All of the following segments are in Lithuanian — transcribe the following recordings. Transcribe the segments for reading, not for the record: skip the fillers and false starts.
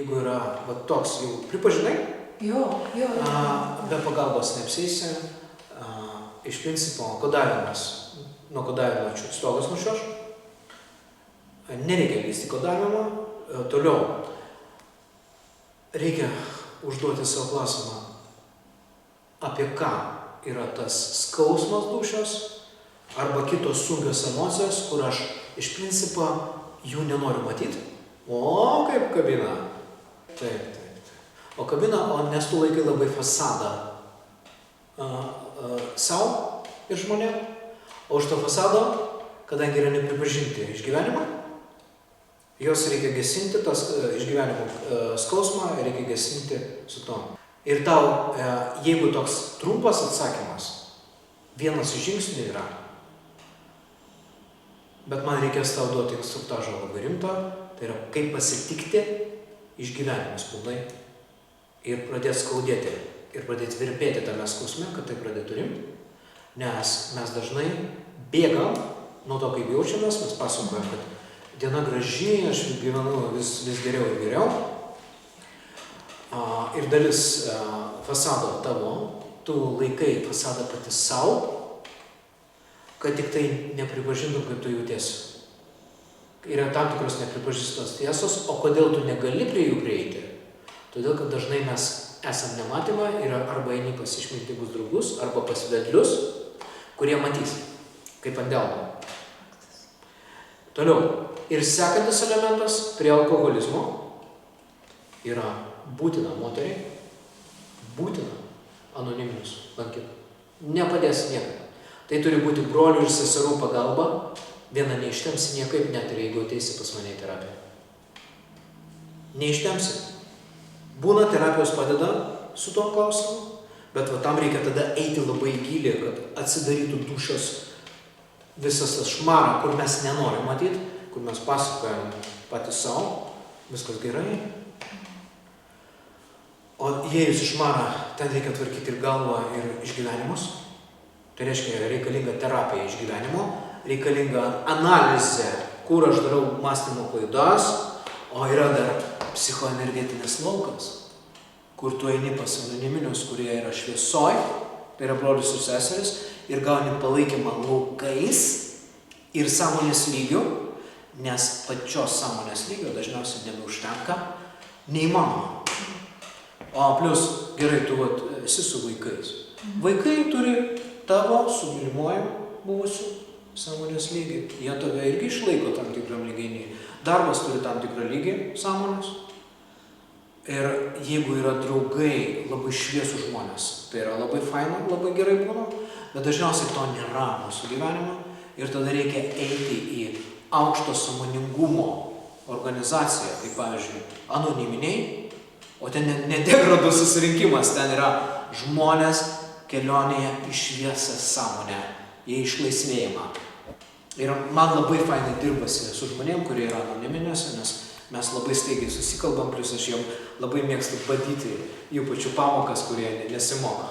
jeigu yra va, toks jau pripažinai, Jo. be pagalbos neapsėsi, iš principo kodavimas, nuo kodavimo stogas nušioš, nereikia lysti kodavimo, toliau reikia užduoti savo klausimą, apie ką yra tas skausmas dūšios arba kitos sunkios emocijos, kur aš iš principo jų nenoriu matyti. O kaip kabina. Taip. O kabina, nes tu laikai labai fasadą savo ir žmonėm, o už to fasado, kadangi yra nepripažinti išgyvenimą, jos reikia gesinti, tas išgyvenimo skausmą reikia gesinti su to. Ir tau, jeigu toks trumpas atsakymas, vienas iš žingsnių yra, bet man reikės tau duoti instruktažą labai rimtą, tai yra kaip pasitikti išgyvenimus pilnai ir pradėti skaudėti ir pradėti virpėti tame skausme, kad tai pradėtų rimti, nes mes dažnai bėgam nuo to, kaip jaučiamės, mes pasakojam, kad diena graži, aš gyvenu vis geriau ir geriau. Ir dalis fasado tavo, tu laikai fasadą pati savo, kad tik tai nepripažintum, kaip tu jautiesi. Yra tam tikros nepripažįstos tiesos, o kodėl tu negali prie jų prieiti? Todėl, kad dažnai mes esam nematymą ir arba eini pas išmintingus draugus, arba pas vedlius, kurie matys, kaip ant delno. Toliau. Ir sekantis elementas prie alkoholizmo yra būtina moteriai, būtina anoniminius lankyti. Nepadės niekada. Tai turi būti brolių ir seserų pagalba, viena neištemsi niekaip, net ir jeigu ateisi pas mane į terapiją. Neištemsi. Būna terapijos padeda su tuo klausimu, bet va, tam reikia tada eiti labai giliai, kad atsidarytų dūšios visas tas šmarą, kur mes nenorim matyti, kur mes pasakojam patys savo, viskas gerai. O įėjus į šmarą, ten reikia tvarkyti ir galvą, ir išgyvenimus. Tai reiškia, reikalinga terapija išgyvenimo, reikalinga analizė, kur aš darau mąstymo klaidas, o yra dar psichoenergetinis laukas, kur tu eini pas anoniminius, kurie yra šviesoj, tai yra brolius ir seseris, ir gauni palaikymą laukais ir sąmonės lygių, nes pačios sąmonės lygio dažniausiai nebeužtenka, neįmanoma. O plus, gerai, tu esi su vaikais. Vaikai turi tavo su mylimuoju buvusiu sąmonės lygį. Jie tave irgi išlaiko tam tikram lygiai. Darbas turi tam tikrą lygį sąmonės. Ir jeigu yra draugai, labai šviesų žmonės, tai yra labai faina, labai gerai būna, bet dažniausiai to nėra mūsų gyvenime. Ir tada reikia eiti į aukšto sąmoningumo organizaciją, kaip pavyzdžiui, anoniminiai, o ten nedegradų susirinkimas, ten yra žmonės kelionėje į šviesą sąmonę, į išlaisvėjimą. Ir man labai fainai dirbasi su žmonėm, kurie yra anoniminėse, nes mes labai staigiai susikalbam, plus aš jiem labai mėgstu badyti jų pačių pamokas, kurie nesimoka.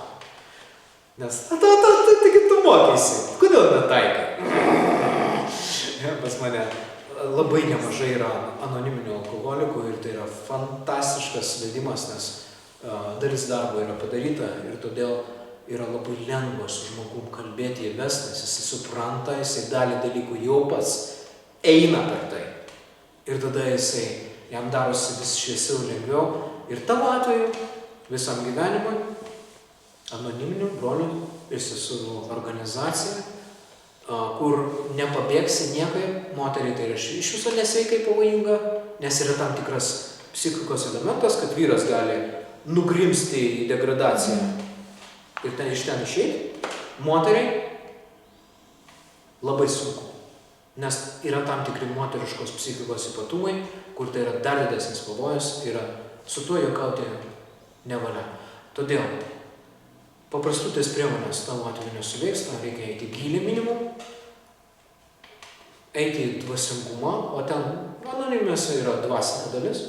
Nes, taigi tu mokysi, kodėl netaikai? Pas mane labai nemažai yra anoniminių alkoholikų ir tai yra fantastiškas vedimas, nes dalis darbo yra padaryta ir todėl yra labai lengva su žmogum kalbėti ir vest, nes jisai supranta, jisai dalį dalykų jau pats eina per tai. Ir tada jam darosi vis šviesiau, lengviau. Ir tavo atveju visam gyvenimui anoniminių brolių ir seserų organizacija, kur nepabėgsi niekai, moteriai tai yra iš viso nesveikai pavojinga, nes yra tam tikras psichikos elementas, kad vyras gali nugrimsti į degradaciją ir ten iš ten išeiti. Moteriai labai sunku, nes yra tam tikri moteriškos psichikos ypatumai, kur tai yra dar didesnis pavojus, yra su tuo juokauti nevalia. Todėl paprastutės priemonės tavo atveju nesuveiks, tam reikia eiti gilį minimum, eiti į dvasingumą, o ten anonimėse yra dvasinė dalis.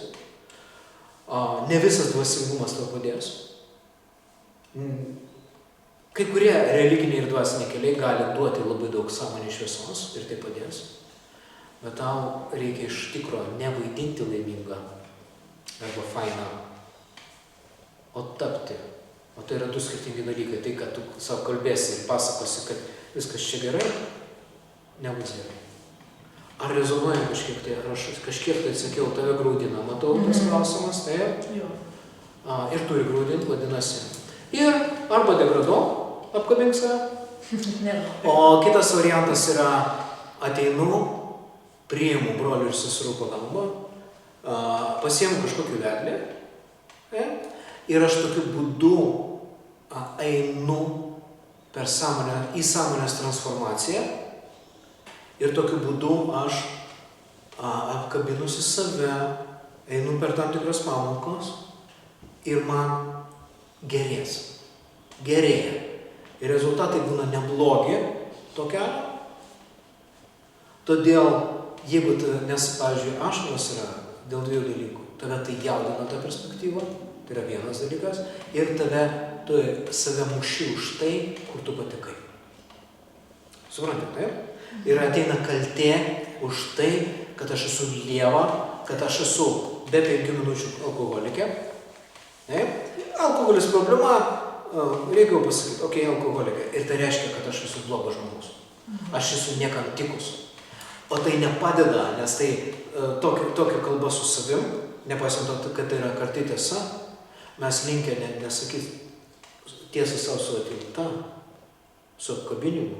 Ne visas dvasingumas tau padės. Kai kurie religiniai ir dvasiniai keliai gali duoti labai daug sąmonės šviesos ir tai padės. Bet tau reikia iš tikro nevaidinti laimingą, arba faina, o tapti. O tai yra du skirtingi dalykai. Tai, kad tu savo kalbėsi ir pasakosi, kad viskas čia gerai, nebus gerai. Ar rezonuoja kažkiek tai, ar aš kažkiek tai sakiau, tave graudina, matau tas klausimas, taip? Ir turi graudinti, vadinasi. Ir arba degraduok, apkabink save. O kitas variantas yra ateinu, priimu brolių ir seserų pagalbą, pasiimu kažkokį vedlį ir aš tokiu būdu einu per į sąmonės transformaciją ir tokiu būdu aš apkabinusi save, einu per tam tikras pamokas ir man gerėja. Ir rezultatai būna neblogi to kelio. Todėl, jeigu nes, pavyzdžiui, ašaros yra dėl dviejų dalykų. Tave tai jaudina ta perspektyva, tai yra vienas dalykas, ir tu save muši už tai, kur tu patekai. Suprantate, taip? Ir ateina kaltė už tai, kad aš esu lieva, kad aš esu be 5 minučių alkoholikė. Alkoholis problema, reikia jau pasakyti, okei, alkoholikė. Ir tai reiškia, kad aš esu blogas žmogus. Aš esu niekam tikus. O tai nepadeda, nes tai tokia kalba su savim, nepaisant to, kad tai yra kartai tiesa, mes linkę nesakyti tiesą savo su atjauta, su apkabinimu,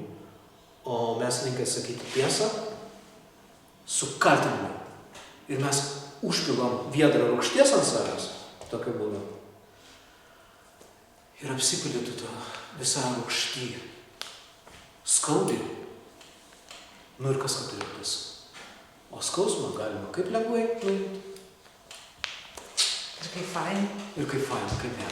o mes linkę sakyti tiesą su kaltinimu. Ir mes užpilam viedrą rūgšties ant savęs, tokiu būdu. Ir apsipildytų tą visą rūgštį. Skaudį. Nu ir kas, kad tai tas? O skausmą galima kaip lengvai nuimti. Ir kaip fain. Ir kaip fain, kaip ne.